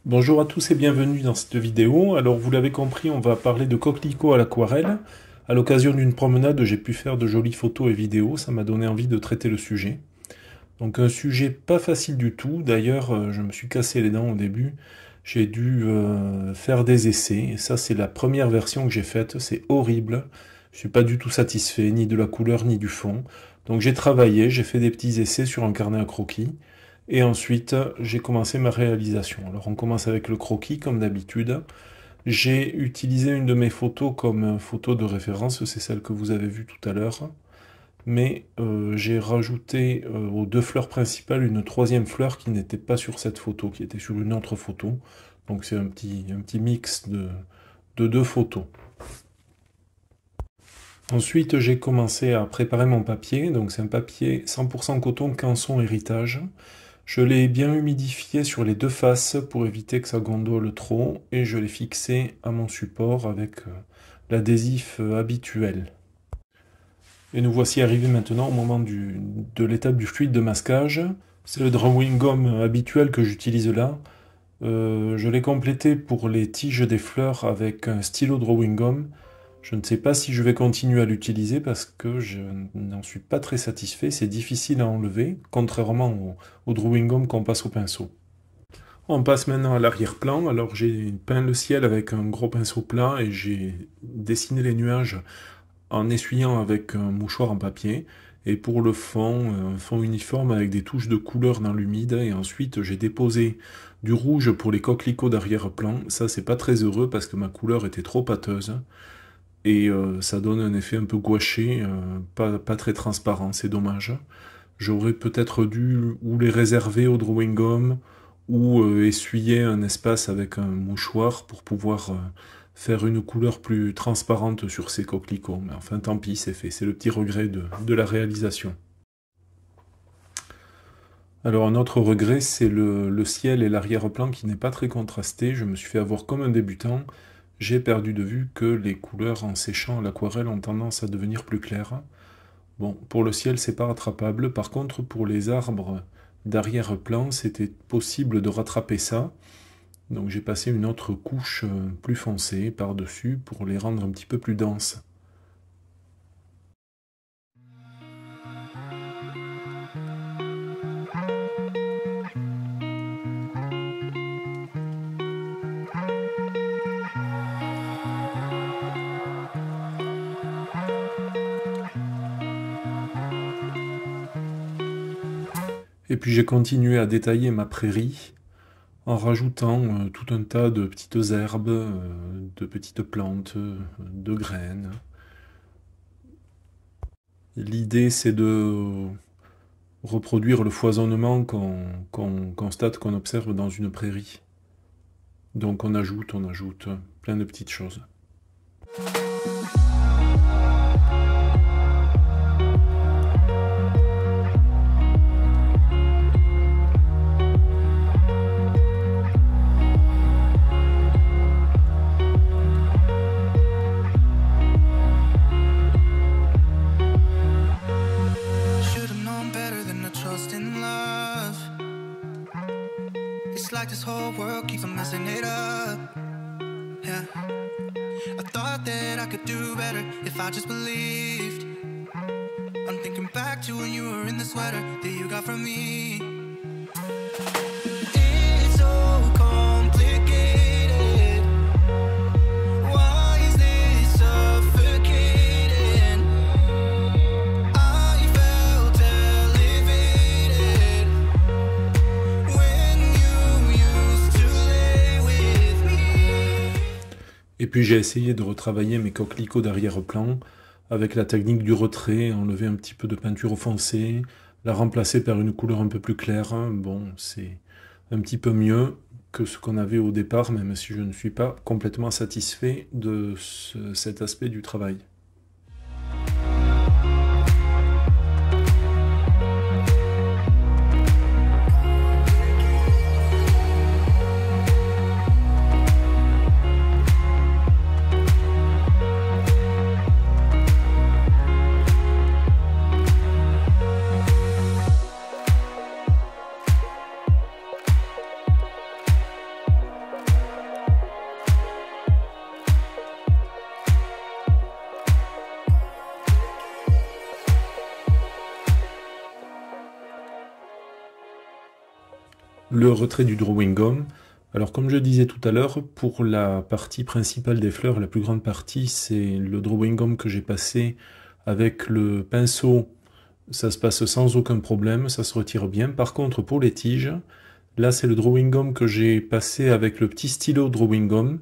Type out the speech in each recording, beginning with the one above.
Bonjour à tous et bienvenue dans cette vidéo. Alors vous l'avez compris, on va parler de coquelicots à l'aquarelle. À l'occasion d'une promenade, j'ai pu faire de jolies photos et vidéos, ça m'a donné envie de traiter le sujet. Donc un sujet pas facile du tout, d'ailleurs je me suis cassé les dents au début. J'ai dû faire des essais, et ça c'est la première version que j'ai faite, c'est horrible. Je suis pas du tout satisfait, ni de la couleur ni du fond. Donc j'ai travaillé, j'ai fait des petits essais sur un carnet à croquis. Et ensuite, j'ai commencé ma réalisation. Alors on commence avec le croquis, comme d'habitude. J'ai utilisé une de mes photos comme photo de référence, c'est celle que vous avez vue tout à l'heure. Mais j'ai rajouté aux deux fleurs principales une troisième fleur qui n'était pas sur cette photo, qui était sur une autre photo. Donc c'est un petit mix de deux photos. Ensuite, j'ai commencé à préparer mon papier. Donc c'est un papier 100% coton Canson héritage. Je l'ai bien humidifié sur les deux faces pour éviter que ça gondole trop et je l'ai fixé à mon support avec l'adhésif habituel. Et nous voici arrivés maintenant au moment de l'étape du fluide de masquage. C'est le drawing gum habituel que j'utilise là. Je l'ai complété pour les tiges des fleurs avec un stylo drawing gum. Je ne sais pas si je vais continuer à l'utiliser parce que je n'en suis pas très satisfait. C'est difficile à enlever, contrairement au drawing gum qu'on passe au pinceau. On passe maintenant à l'arrière-plan. Alors j'ai peint le ciel avec un gros pinceau plat et j'ai dessiné les nuages en essuyant avec un mouchoir en papier. Et pour le fond, un fond uniforme avec des touches de couleur dans l'humide. Et ensuite j'ai déposé du rouge pour les coquelicots d'arrière-plan. Ça c'est pas très heureux parce que ma couleur était trop pâteuse. Et ça donne un effet un peu gouaché, pas très transparent, c'est dommage. J'aurais peut-être dû ou les réserver au drawing gum, ou essuyer un espace avec un mouchoir pour pouvoir faire une couleur plus transparente sur ces coquelicots. Mais enfin tant pis, c'est fait, c'est le petit regret de la réalisation. Alors un autre regret, c'est le ciel et l'arrière-plan qui n'est pas très contrasté. Je me suis fait avoir comme un débutant. J'ai perdu de vue que les couleurs en séchant à l'aquarelle ont tendance à devenir plus claires. Bon, pour le ciel, c'est pas rattrapable. Par contre, pour les arbres d'arrière-plan, c'était possible de rattraper ça. Donc j'ai passé une autre couche plus foncée par-dessus pour les rendre un petit peu plus denses. Et puis j'ai continué à détailler ma prairie en rajoutant tout un tas de petites herbes, de petites plantes, de graines. L'idée c'est de reproduire le foisonnement qu'on constate, qu'on observe dans une prairie. Donc on ajoute plein de petites choses. It's like this whole world keeps on messing it up. Yeah, I thought that I could do better if I just believed. I'm thinking back to when you were in the sweater that you got from me. It's so complicated. Why is this suffocating? I felt elevated when you used to lay with me. Et puis j'ai essayé de retravailler mes coquelicots d'arrière-plan avec la technique du retrait, enlever un petit peu de peinture offensée, la remplacer par une couleur un peu plus claire. Bon, c'est un petit peu mieux que ce qu'on avait au départ, même si je ne suis pas complètement satisfait de cet aspect du travail. le retrait du drawing gum. Alors comme je disais tout à l'heure, pour la partie principale des fleurs, la plus grande partie, c'est le drawing gum que j'ai passé avec le pinceau. Ça se passe sans aucun problème, ça se retire bien. Par contre, pour les tiges, là c'est le drawing gum que j'ai passé avec le petit stylo drawing gum.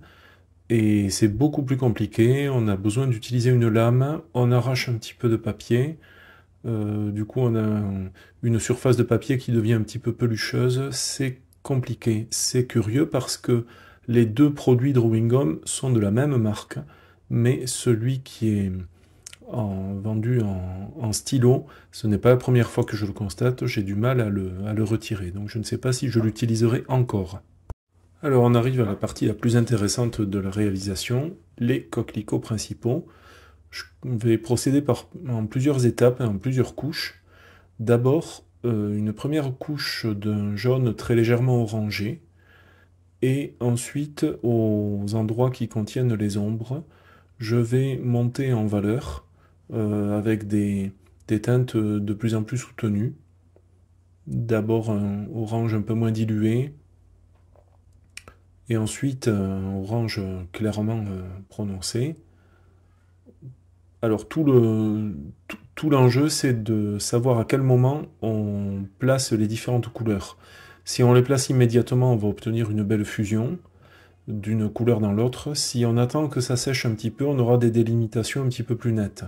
Et c'est beaucoup plus compliqué, on a besoin d'utiliser une lame, on arrache un petit peu de papier. Du coup, on a une surface de papier qui devient un petit peu pelucheuse. C'est compliqué. C'est curieux parce que les deux produits Drawing Gum sont de la même marque, mais celui qui est vendu en stylo, ce n'est pas la première fois que je le constate. J'ai du mal à le retirer. Donc je ne sais pas si je l'utiliserai encore. Alors on arrive à la partie la plus intéressante de la réalisation, les coquelicots principaux. Je vais procéder en plusieurs étapes et en plusieurs couches. D'abord, une première couche d'un jaune très légèrement orangé, et ensuite, aux endroits qui contiennent les ombres, je vais monter en valeur avec des teintes de plus en plus soutenues. D'abord un orange un peu moins dilué, et ensuite un orange clairement prononcé. Alors tout l'enjeu, c'est de savoir à quel moment on place les différentes couleurs. Si on les place immédiatement, on va obtenir une belle fusion d'une couleur dans l'autre. Si on attend que ça sèche un petit peu, on aura des délimitations un petit peu plus nettes.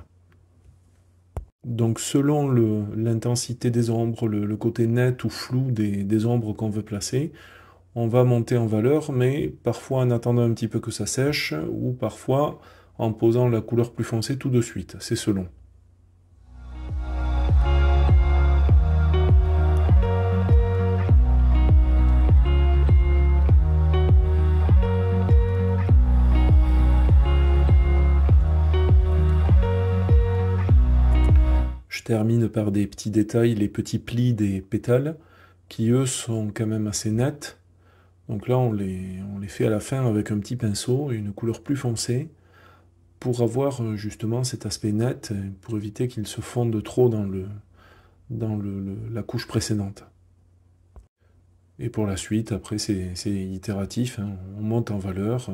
Donc selon l'intensité des ombres, le côté net ou flou des ombres qu'on veut placer, on va monter en valeur, mais parfois en attendant un petit peu que ça sèche, ou parfois en posant la couleur plus foncée tout de suite, c'est selon. Je termine par des petits détails, les petits plis des pétales, qui eux sont quand même assez nets. Donc là on les fait à la fin avec un petit pinceau et une couleur plus foncée, pour avoir justement cet aspect net, pour éviter qu'il se fonde trop dans la couche précédente. Et pour la suite, après c'est itératif, hein. On monte en valeur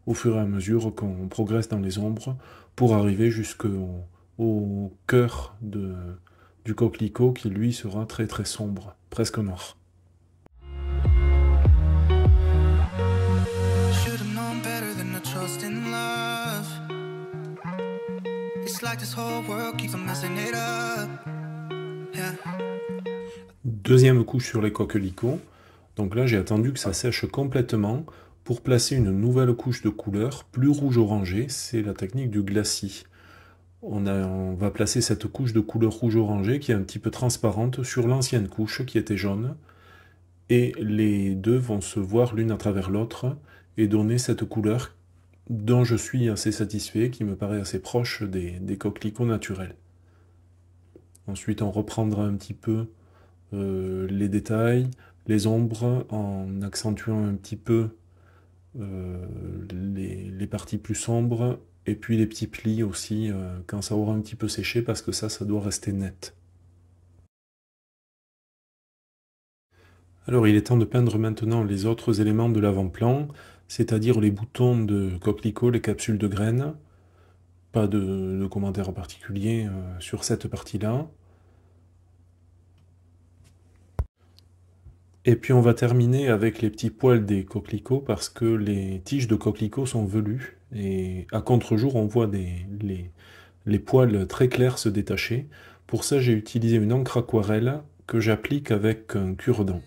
au fur et à mesure qu'on progresse dans les ombres, pour arriver jusqu'au cœur du coquelicot, qui lui sera très très sombre, presque noir. Deuxième couche sur les coquelicots. Donc là, j'ai attendu que ça sèche complètement pour placer une nouvelle couche de couleur plus rouge-orangé. C'est la technique du glacis. On va placer cette couche de couleur rouge-orangé qui est un petit peu transparente sur l'ancienne couche qui était jaune. Et les deux vont se voir l'une à travers l'autre et donner cette couleur dont je suis assez satisfait, qui me paraît assez proche des coquelicots naturels. Ensuite, on reprendra un petit peu les détails, les ombres, en accentuant un petit peu les parties plus sombres, et puis les petits plis aussi, quand ça aura un petit peu séché, parce que ça doit rester net. Alors il est temps de peindre maintenant les autres éléments de l'avant-plan, c'est-à-dire les boutons de coquelicot, les capsules de graines. Pas de commentaires particuliers sur cette partie-là. Et puis on va terminer avec les petits poils des coquelicots, parce que les tiges de coquelicots sont velues, et à contre-jour on voit les poils très clairs se détacher. Pour ça j'ai utilisé une encre aquarelle que j'applique avec un cure-dent.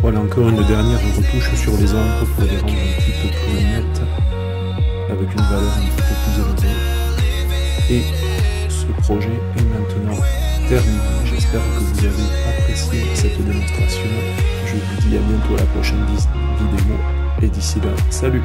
Voilà, encore une dernière retouche sur les ombres pour les rendre un petit peu plus nettes, avec une valeur un petit peu plus élevée. Et ce projet est maintenant terminé. J'espère que vous avez apprécié cette démonstration. Je vous dis à bientôt à la prochaine vidéo. Et d'ici là, salut!